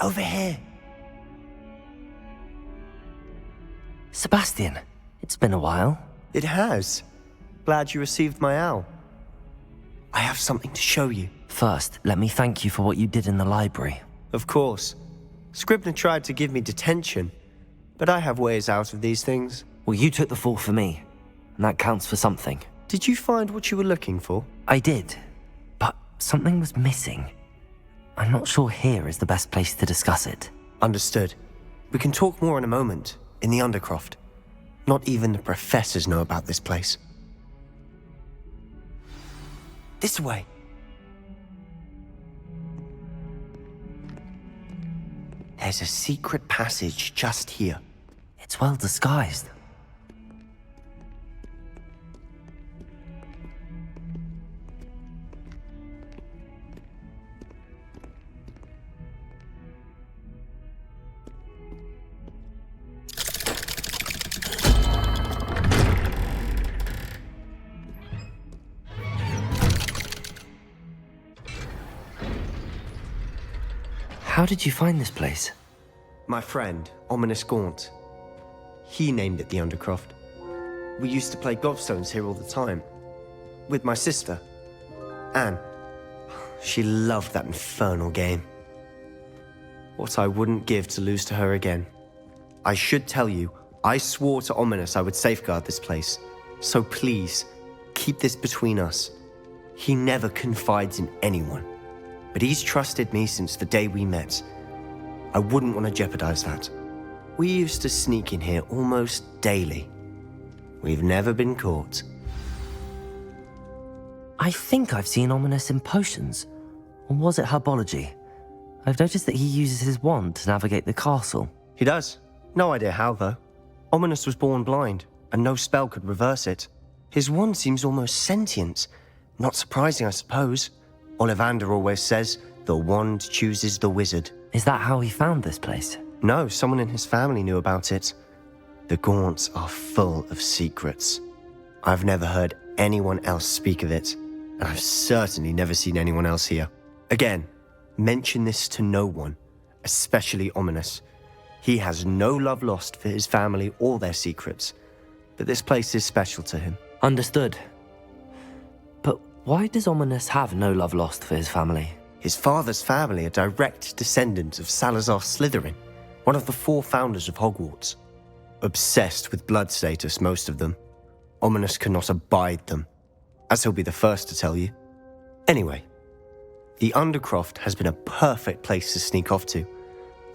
Over here. Sebastian, it's been a while. It has. Glad you received my owl. I have something to show you. First, let me thank you for what you did in the library. Of course. Scribner tried to give me detention, but I have ways out of these things. Well, you took the fall for me, and that counts for something. Did you find what you were looking for? I did, but something was missing. I'm not sure here is the best place to discuss it. Understood. We can talk more in a moment, in the Undercroft. Not even the professors know about this place. This way. There's a secret passage just here. It's well disguised. How did you find this place? My friend, Ominous Gaunt. He named it the Undercroft. We used to play gobstones here all the time. With my sister, Anne. She loved that infernal game. What I wouldn't give to lose to her again. I should tell you, I swore to Ominous I would safeguard this place. So please, keep this between us. He never confides in anyone. But he's trusted me since the day we met. I wouldn't want to jeopardize that. We used to sneak in here almost daily. We've never been caught. I think I've seen Ominous in potions. Or was it herbology? I've noticed that he uses his wand to navigate the castle. He does. No idea how, though. Ominous was born blind, and no spell could reverse it. His wand seems almost sentient. Not surprising, I suppose. Ollivander always says, the wand chooses the wizard. Is that how he found this place? No, someone in his family knew about it. The Gaunts are full of secrets. I've never heard anyone else speak of it, and I've certainly never seen anyone else here. Again, mention this to no one, especially Ominous. He has no love lost for his family or their secrets, but this place is special to him. Understood. But why does Ominous have no love lost for his family? His father's family are direct descendants of Salazar Slytherin, one of the 4 founders of Hogwarts. Obsessed with blood status, most of them. Ominous cannot abide them, as he'll be the first to tell you. Anyway, the Undercroft has been a perfect place to sneak off to,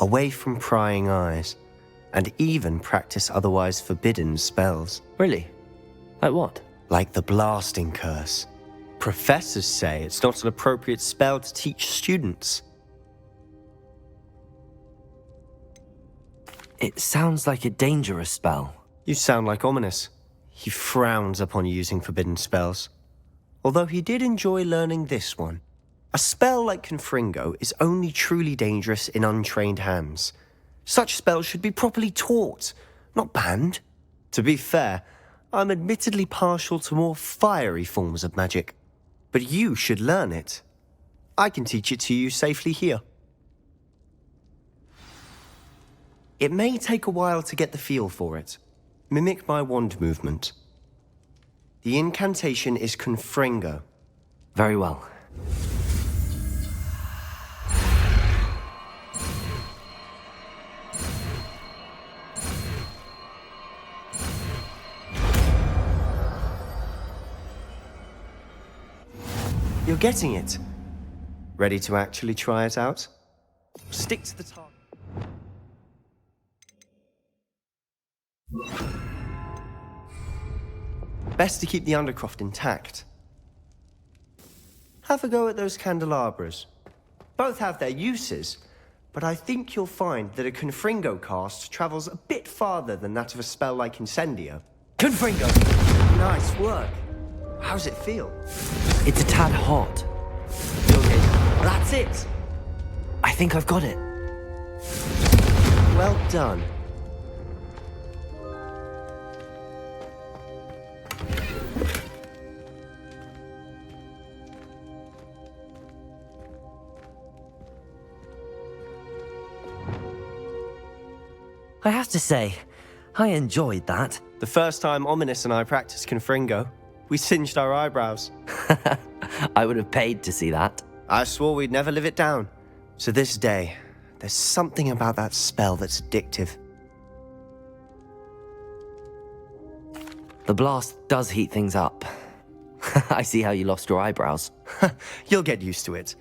away from prying eyes, and even practice otherwise forbidden spells. Really? Like what? Like the blasting curse. Professors say it's not an appropriate spell to teach students. It sounds like a dangerous spell. You sound like Ominous. He frowns upon using forbidden spells. Although he did enjoy learning this one. A spell like Confringo is only truly dangerous in untrained hands. Such spells should be properly taught, not banned. To be fair, I'm admittedly partial to more fiery forms of magic. But you should learn it. I can teach it to you safely here. It may take a while to get the feel for it. Mimic my wand movement. The incantation is Confringo. Very well. You're getting it. Ready to actually try it out? Stick to the target. Best to keep the Undercroft intact. Have a go at those candelabras. Both have their uses, but I think you'll find that a Confringo cast travels a bit farther than that of a spell like Incendio. Confringo! Nice work. How's it feel? It's a tad hot. Okay, that's it. I think I've got it. Well done. I have to say, I enjoyed that. The first time Ominous and I practiced Confringo, we singed our eyebrows. I would have paid to see that. I swore we'd never live it down. To this day, there's something about that spell that's addictive. The blast does heat things up. I see how you lost your eyebrows. You'll get used to it.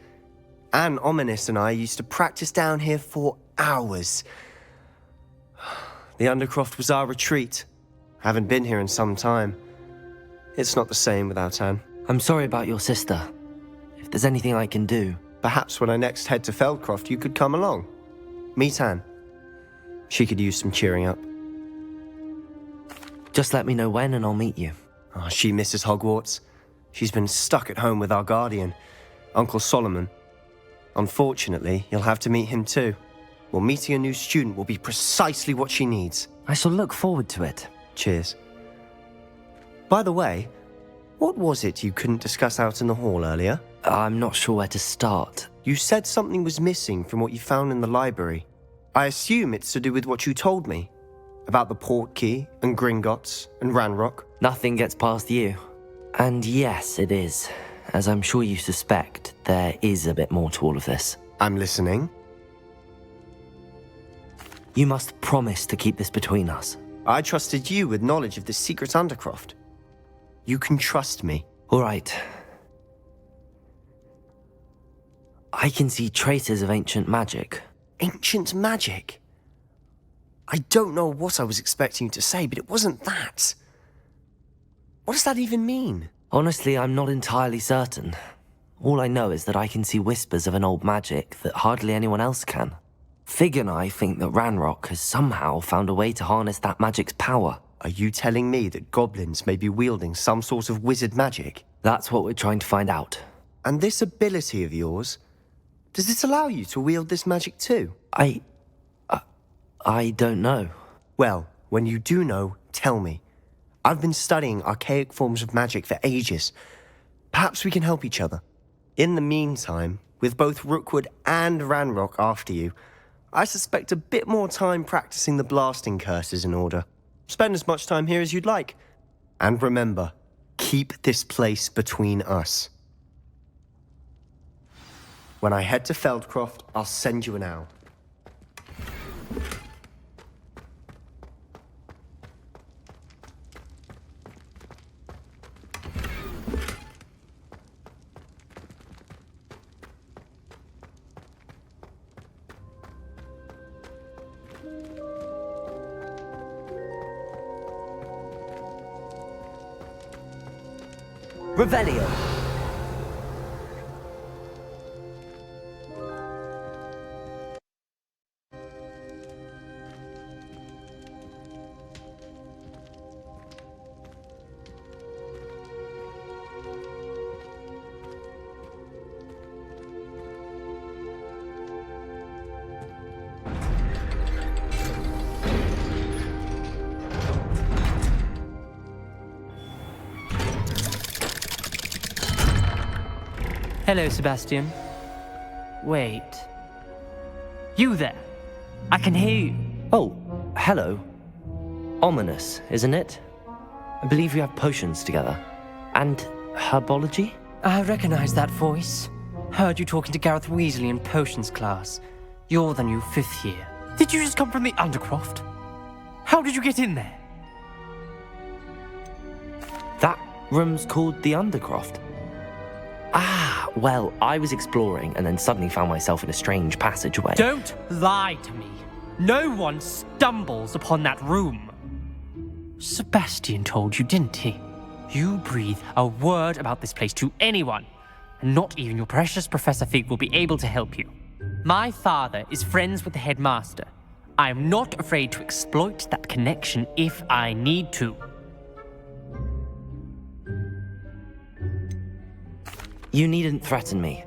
And Ominous and I used to practice down here for hours. The Undercroft was our retreat. Haven't been here in some time. It's not the same without Anne. I'm sorry about your sister. If there's anything I can do... Perhaps when I next head to Feldcroft, you could come along. Meet Anne. She could use some cheering up. Just let me know when and I'll meet you. Oh, she misses Hogwarts. She's been stuck at home with our guardian, Uncle Solomon. Unfortunately, you'll have to meet him too. Well, meeting a new student will be precisely what she needs. I shall look forward to it. Cheers. By the way, what was it you couldn't discuss out in the hall earlier? I'm not sure where to start. You said something was missing from what you found in the library. I assume it's to do with what you told me. About the Portkey and Gringotts and Ranrock. Nothing gets past you. And yes, it is. As I'm sure you suspect, there is a bit more to all of this. I'm listening. You must promise to keep this between us. I trusted you with knowledge of the secret Undercroft. You can trust me. All right. I can see traces of ancient magic. Ancient magic? I don't know what I was expecting you to say, but it wasn't that. What does that even mean? Honestly, I'm not entirely certain. All I know is that I can see whispers of an old magic that hardly anyone else can. Fig and I think that Ranrock has somehow found a way to harness that magic's power. Are you telling me that goblins may be wielding some sort of wizard magic? That's what we're trying to find out. And this ability of yours, does it allow you to wield this magic too? I don't know. Well, when you do know, tell me. I've been studying archaic forms of magic for ages. Perhaps we can help each other. In the meantime, with both Rookwood and Ranrock after you, I suspect a bit more time practicing the blasting curse is in order. Spend as much time here as you'd like. And remember, keep this place between us. When I head to Feldcroft, I'll send you an owl. Revelio! Hello, Sebastian. Wait. You there? I can hear you. Oh, hello. Ominous, isn't it? I believe we have potions together. And herbology? I recognize that voice. Heard you talking to Gareth Weasley in potions class. You're the new 5th year. Did you just come from the Undercroft? How did you get in there? That room's called the Undercroft. Ah, well, I was exploring and then suddenly found myself in a strange passageway. Don't lie to me. No one stumbles upon that room. Sebastian told you, didn't he? You breathe a word about this place to anyone, and not even your precious Professor Fig will be able to help you. My father is friends with the headmaster. I am not afraid to exploit that connection if I need to. You needn't threaten me.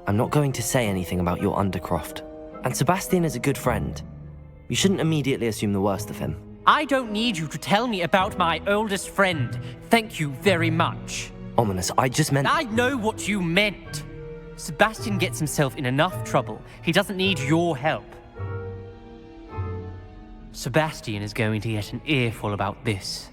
I'm not going to say anything about your Undercroft. And Sebastian is a good friend. You shouldn't immediately assume the worst of him. I don't need you to tell me about my oldest friend. Thank you very much. Ominous, I just meant... I know what you meant. Sebastian gets himself in enough trouble. He doesn't need your help. Sebastian is going to get an earful about this.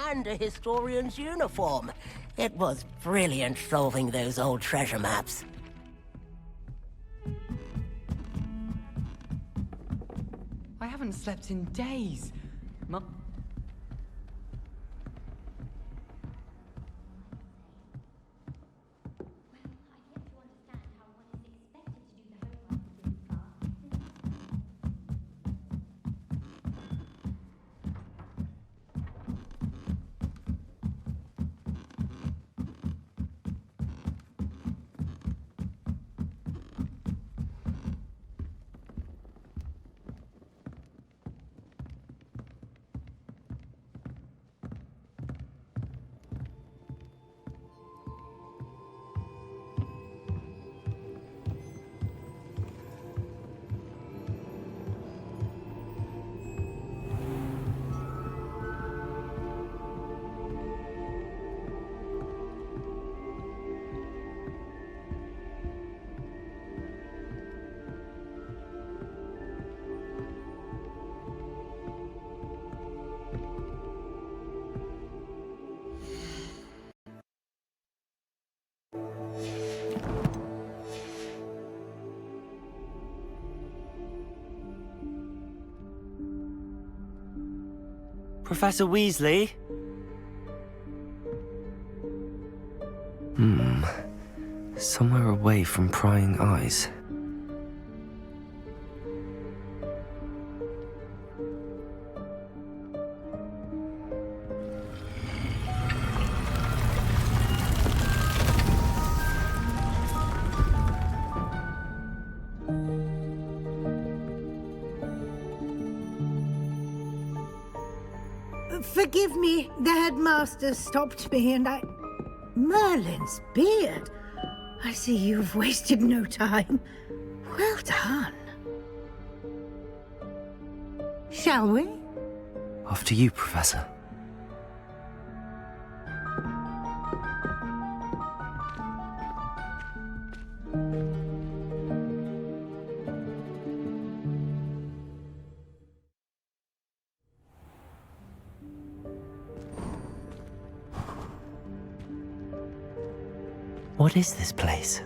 And a historian's uniform. It was brilliant solving those old treasure maps. I haven't slept in days. Mum. Professor Weasley? Somewhere away from prying eyes. Forgive me, the headmaster stopped me and I... Merlin's beard. I see you've wasted no time. Well done. Shall we? After you, Professor. What is this place?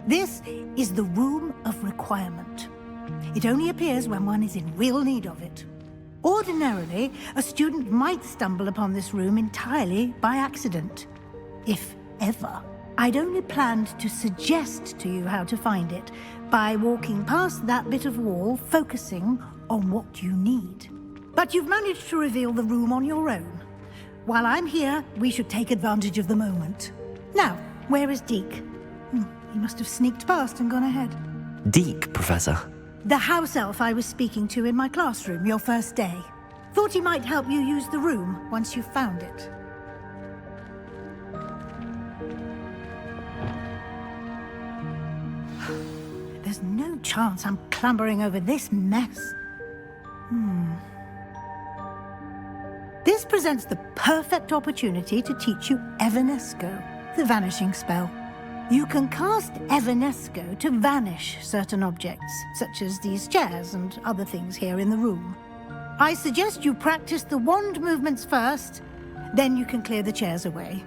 This is the Room of Requirement. It only appears when one is in real need of it. Ordinarily, a student might stumble upon this room entirely by accident. If ever. I'd only planned to suggest to you how to find it by walking past that bit of wall, focusing on what you need. But you've managed to reveal the room on your own. While I'm here, we should take advantage of the moment. Now, where is Deke? He must have sneaked past and gone ahead. Deke, Professor. The house elf I was speaking to in my classroom your first day. Thought he might help you use the room once you found it. There's no chance I'm clambering over this mess. This presents the perfect opportunity to teach you Evanesco, the vanishing spell. You can cast Evanesco to vanish certain objects, such as these chairs and other things here in the room. I suggest you practice the wand movements first, then you can clear the chairs away.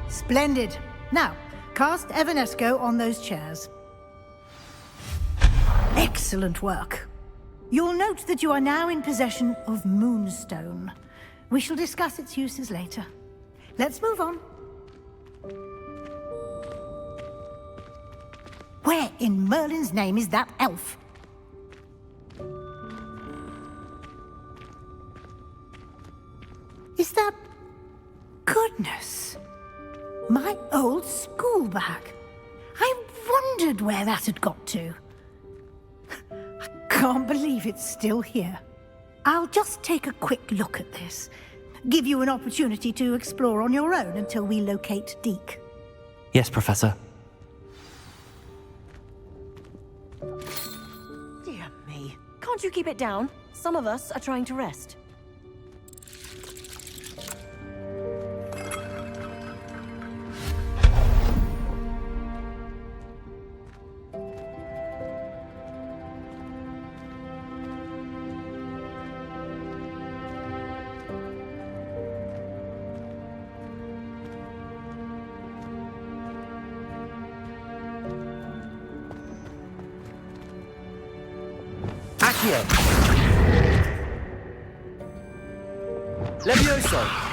Splendid. Now, cast Evanesco on those chairs. Excellent work. You'll note that you are now in possession of Moonstone. We shall discuss its uses later. Let's move on. Where in Merlin's name is that elf? Is that... Goodness! My old school bag. I wondered where that had got to. I can't believe it's still here. I'll just take a quick look at this. Give you an opportunity to explore on your own until we locate Deke. Yes, Professor. Dear me. Can't you keep it down? Some of us are trying to rest. Accio! Levioso!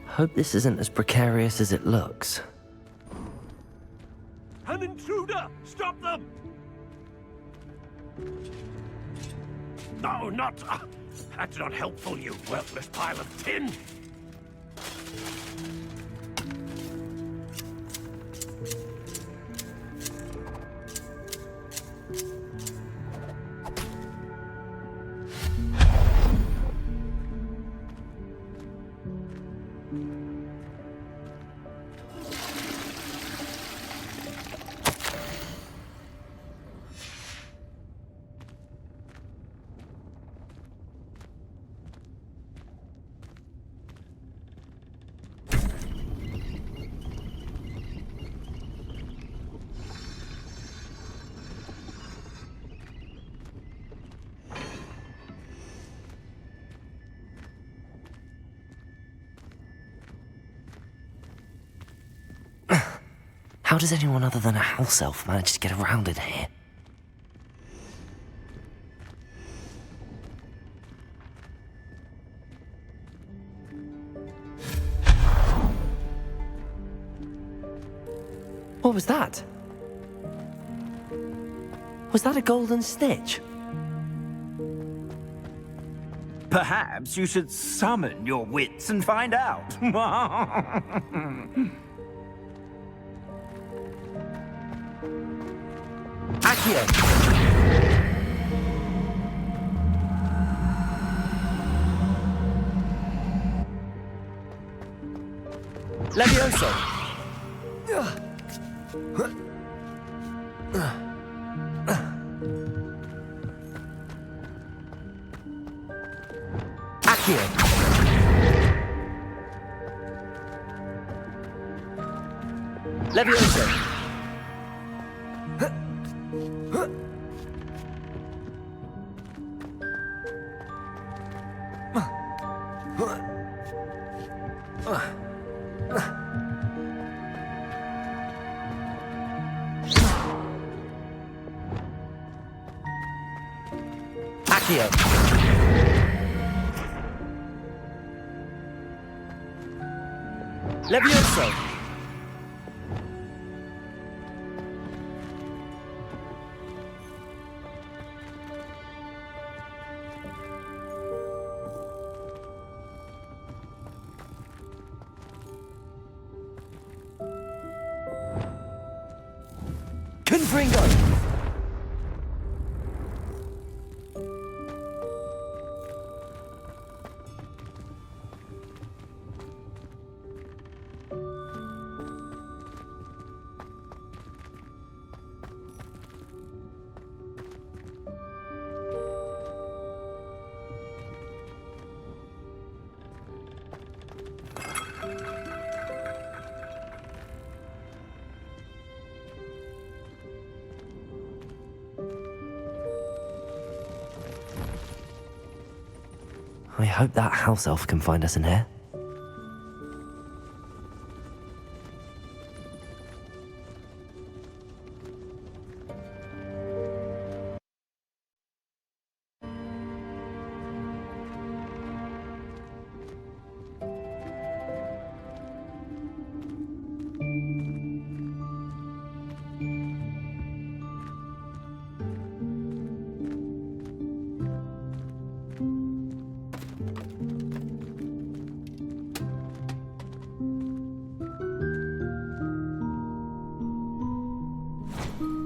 Hope this isn't as precarious as it looks. An intruder! Stop them! No, not... that's not helpful, you worthless pile of tin! How does anyone other than a house elf manage to get around in here? What was that? Was that a golden snitch? Perhaps you should summon your wits and find out. Accio! Levioso! Accio! Levioso! Accio! Levioso! Confringo! I hope that house elf can find us in here.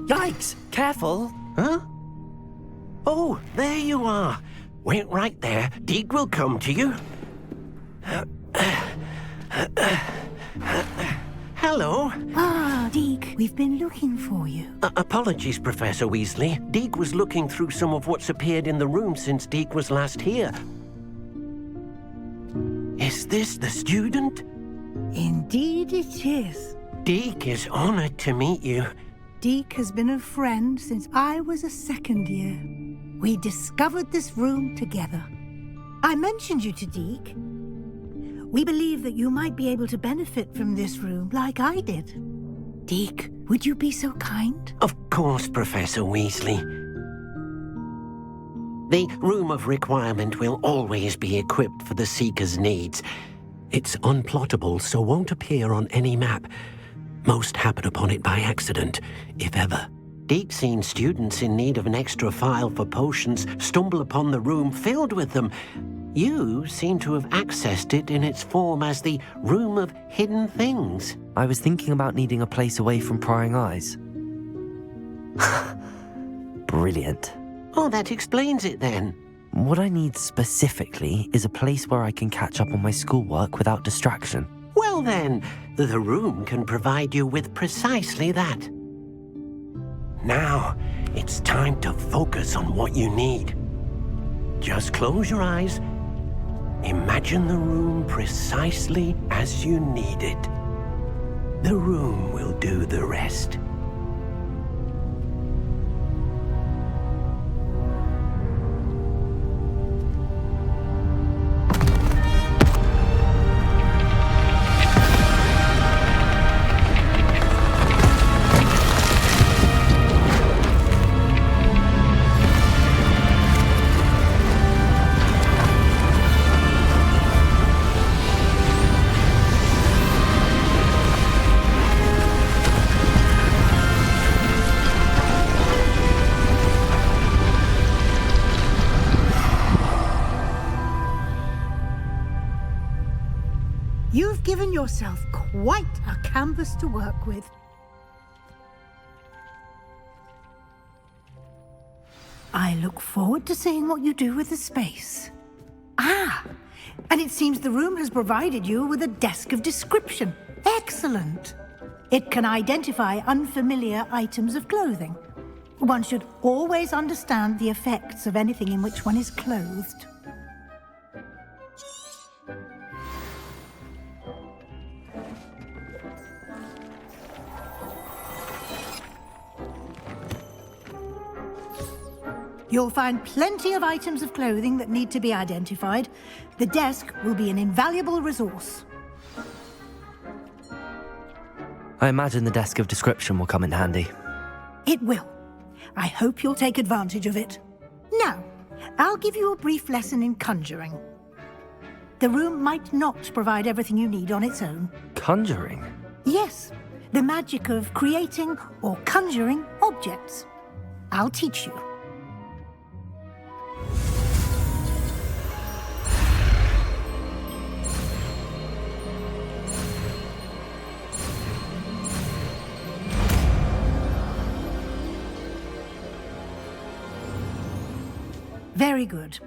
Yikes! Careful! Huh? Oh, there you are. Wait right there. Deek will come to you. Hello. Ah, Deke, we've been looking for you. Apologies, Professor Weasley. Deek was looking through some of what's appeared in the room since Deek was last here. Is this the student? Indeed it is. Deek is honored to meet you. Deke has been a friend since I was a second year. We discovered this room together. I mentioned you to Deke. We believe that you might be able to benefit from this room like I did. Deke, would you be so kind? Of course, Professor Weasley. The Room of Requirement will always be equipped for the Seeker's needs. It's unplottable, so won't appear on any map. Most happen upon it by accident, if ever. Deke's seen students in need of an extra file for potions stumble upon the room filled with them. You seem to have accessed it in its form as the Room of Hidden Things. I was thinking about needing a place away from prying eyes. Brilliant. Oh, that explains it then. What I need specifically is a place where I can catch up on my schoolwork without distraction. Well then, the room can provide you with precisely that. Now, it's time to focus on what you need. Just close your eyes. Imagine the room precisely as you need it. The room will do the rest. You've given yourself quite a canvas to work with. I look forward to seeing what you do with the space. Ah, and it seems the room has provided you with a desk of description. Excellent. It can identify unfamiliar items of clothing. One should always understand the effects of anything in which one is clothed. You'll find plenty of items of clothing that need to be identified. The desk will be an invaluable resource. I imagine the desk of description will come in handy. It will. I hope you'll take advantage of it. Now, I'll give you a brief lesson in conjuring. The room might not provide everything you need on its own. Conjuring? Yes, the magic of creating or conjuring objects. I'll teach you. Very good.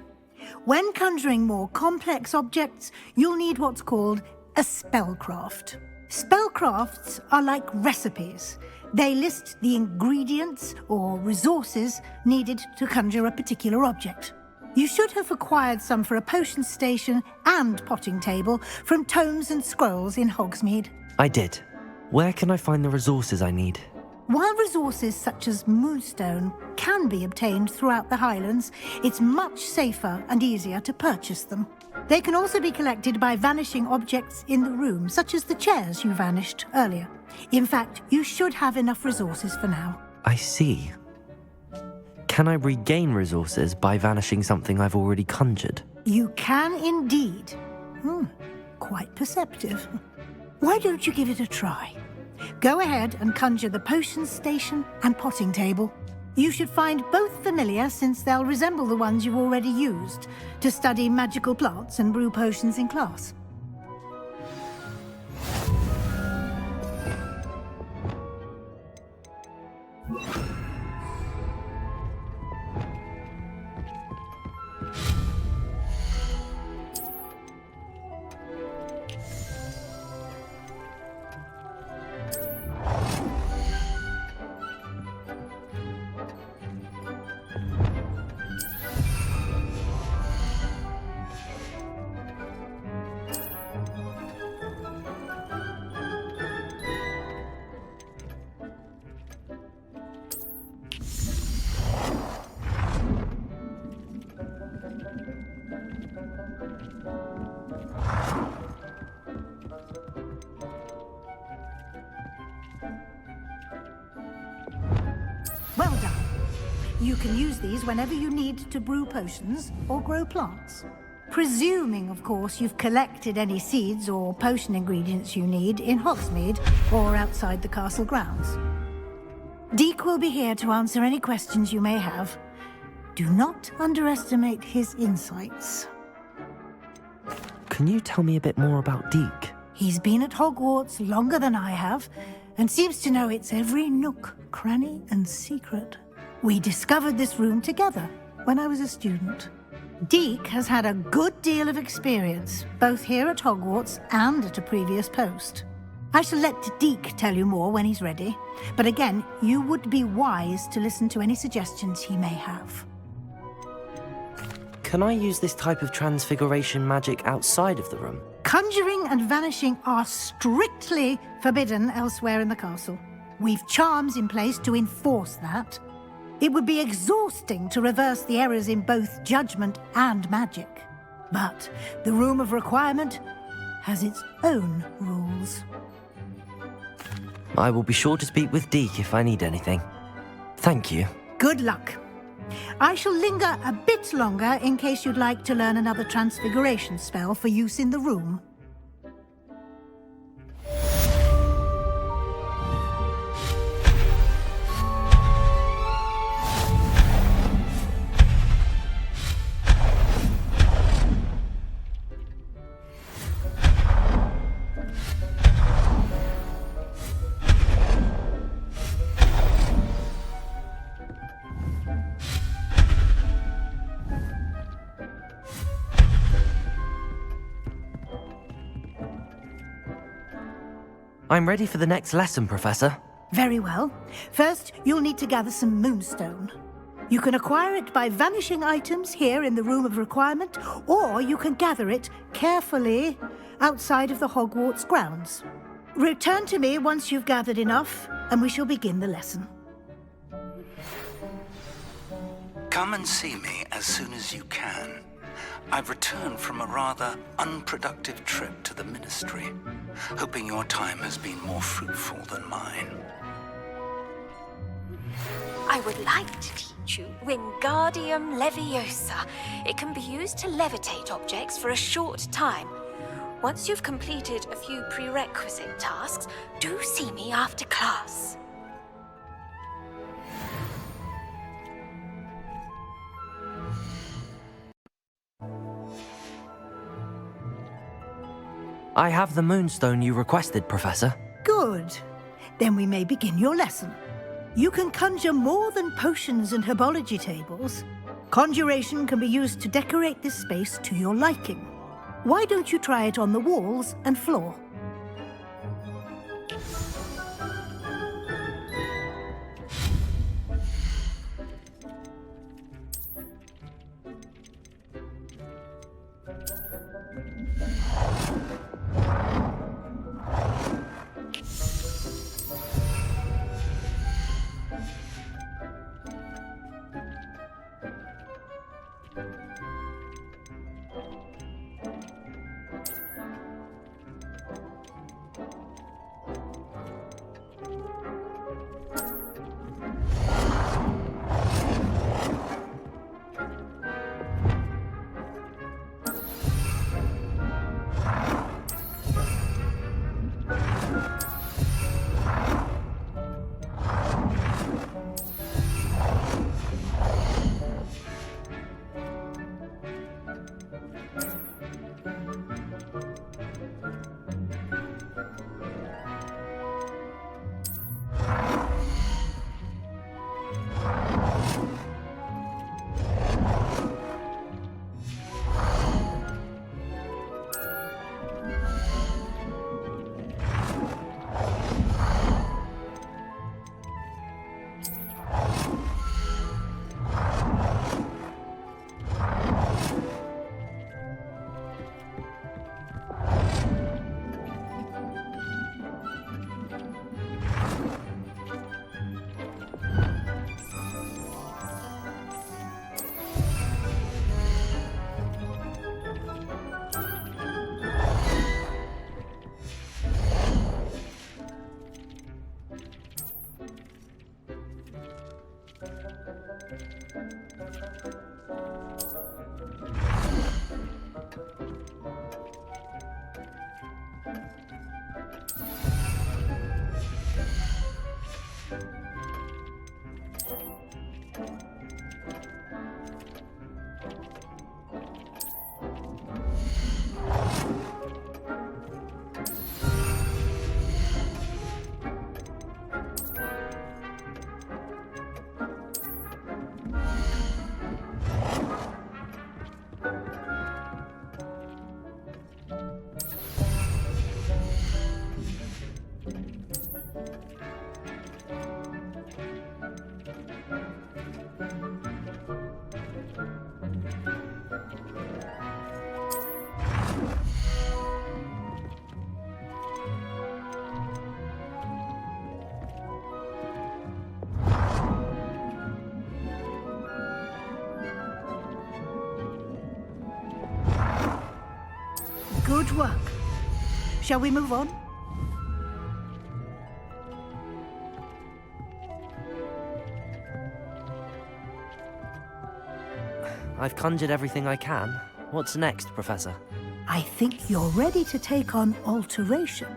When conjuring more complex objects, you'll need what's called a spellcraft. Spellcrafts are like recipes. They list the ingredients or resources needed to conjure a particular object. You should have acquired some for a potion station and potting table from tomes and scrolls in Hogsmeade. I did. Where can I find the resources I need? While resources such as moonstone can be obtained throughout the Highlands, it's much safer and easier to purchase them. They can also be collected by vanishing objects in the room, such as the chairs you vanished earlier. In fact, you should have enough resources for now. I see. Can I regain resources by vanishing something I've already conjured? You can indeed. Quite perceptive. Why don't you give it a try? Go ahead and conjure the potion station and potting table. You should find both familiar, since they'll resemble the ones you've already used to study magical plants and brew potions in class. Well done. You can use these whenever you need to brew potions or grow plants. Presuming, of course, you've collected any seeds or potion ingredients you need in Hogsmeade or outside the castle grounds. Deek will be here to answer any questions you may have. Do not underestimate his insights. Can you tell me a bit more about Deek? He's been at Hogwarts longer than I have, and seems to know its every nook, cranny, and secret. We discovered this room together when I was a student. Deek has had a good deal of experience, both here at Hogwarts and at a previous post. I shall let Deek tell you more when he's ready, but again, you would be wise to listen to any suggestions he may have. Can I use this type of transfiguration magic outside of the room? Conjuring and vanishing are strictly forbidden elsewhere in the castle. We've charms in place to enforce that. It would be exhausting to reverse the errors in both judgment and magic. But the Room of Requirement has its own rules. I will be sure to speak with Deek if I need anything. Thank you. Good luck. I shall linger a bit longer in case you'd like to learn another transfiguration spell for use in the room. I'm ready for the next lesson, Professor. Very well. First, you'll need to gather some moonstone. You can acquire it by vanishing items here in the Room of Requirement, or you can gather it carefully outside of the Hogwarts grounds. Return to me once you've gathered enough, and we shall begin the lesson. Come and see me as soon as you can. I've returned from a rather unproductive trip to the Ministry, hoping your time has been more fruitful than mine. I would like to teach you Wingardium Leviosa. It can be used to levitate objects for a short time. Once you've completed a few prerequisite tasks, do see me after class. I have the moonstone you requested, Professor. Good. Then we may begin your lesson. You can conjure more than potions and herbology tables. Conjuration can be used to decorate this space to your liking. Why don't you try it on the walls and floor? Good work. Shall we move on? I've conjured everything I can. What's next, Professor? I think you're ready to take on alteration.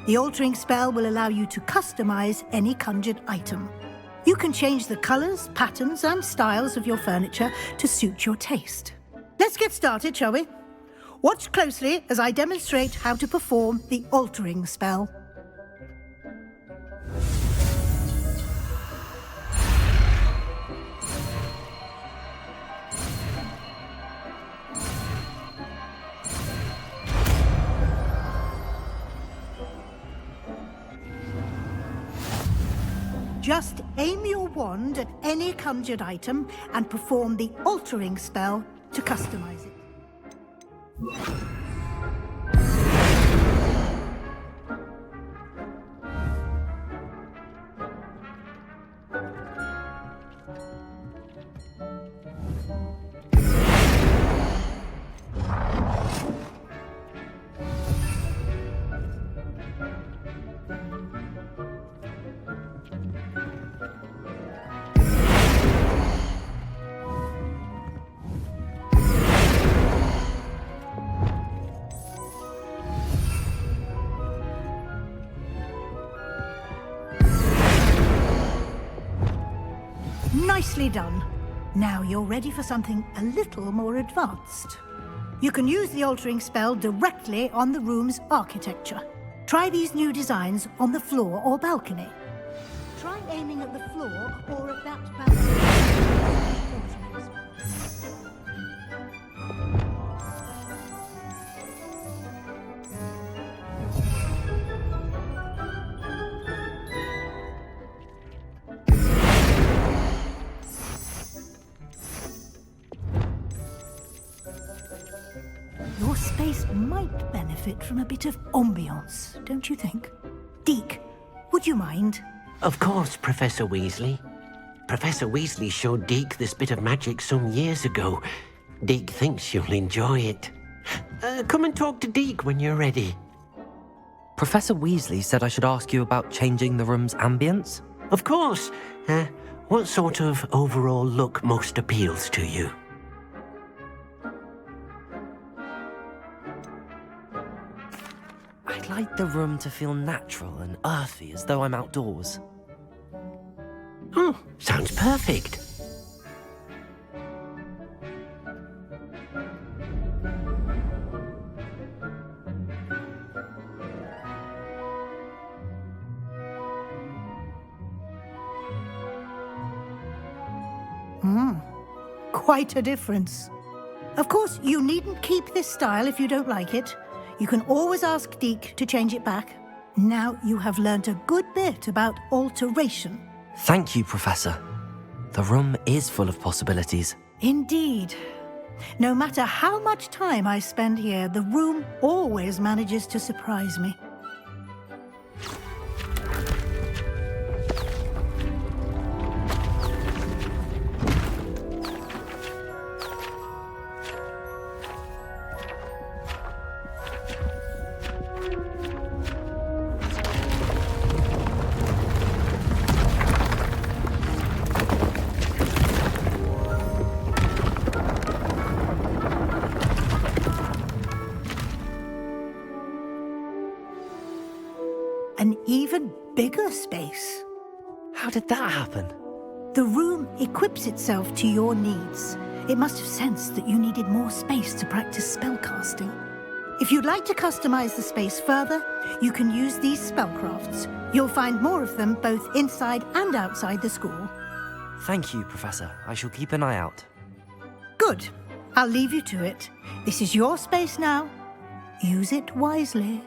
The altering spell will allow you to customize any conjured item. You can change the colors, patterns, and styles of your furniture to suit your taste. Let's get started, shall we? Watch closely as I demonstrate how to perform the altering spell. Just aim your wand at any conjured item and perform the altering spell to customize it. Nicely done. Now you're ready for something a little more advanced. You can use the altering spell directly on the room's architecture. Try these new designs on the floor or balcony. Try aiming at the floor or at that balcony. Your space might benefit from a bit of ambiance, don't you think? Deke, would you mind? Of course, Professor Weasley. Professor Weasley showed Deke this bit of magic some years ago. Deke thinks you'll enjoy it. Come and talk to Deke when you're ready. Professor Weasley said I should ask you about changing the room's ambience? Of course. What sort of overall look most appeals to you? I'd like the room to feel natural and earthy, as though I'm outdoors. Oh, sounds perfect. Quite a difference. Of course, you needn't keep this style if you don't like it. You can always ask Deke to change it back. Now you have learnt a good bit about alteration. Thank you, Professor. The room is full of possibilities. Indeed. No matter how much time I spend here, the room always manages to surprise me. An even bigger space. How did that happen? The room equips itself to your needs. It must have sensed that you needed more space to practice spellcasting. If you'd like to customize the space further, you can use these spellcrafts. You'll find more of them both inside and outside the school. Thank you, Professor. I shall keep an eye out. Good. I'll leave you to it. This is your space now. Use it wisely.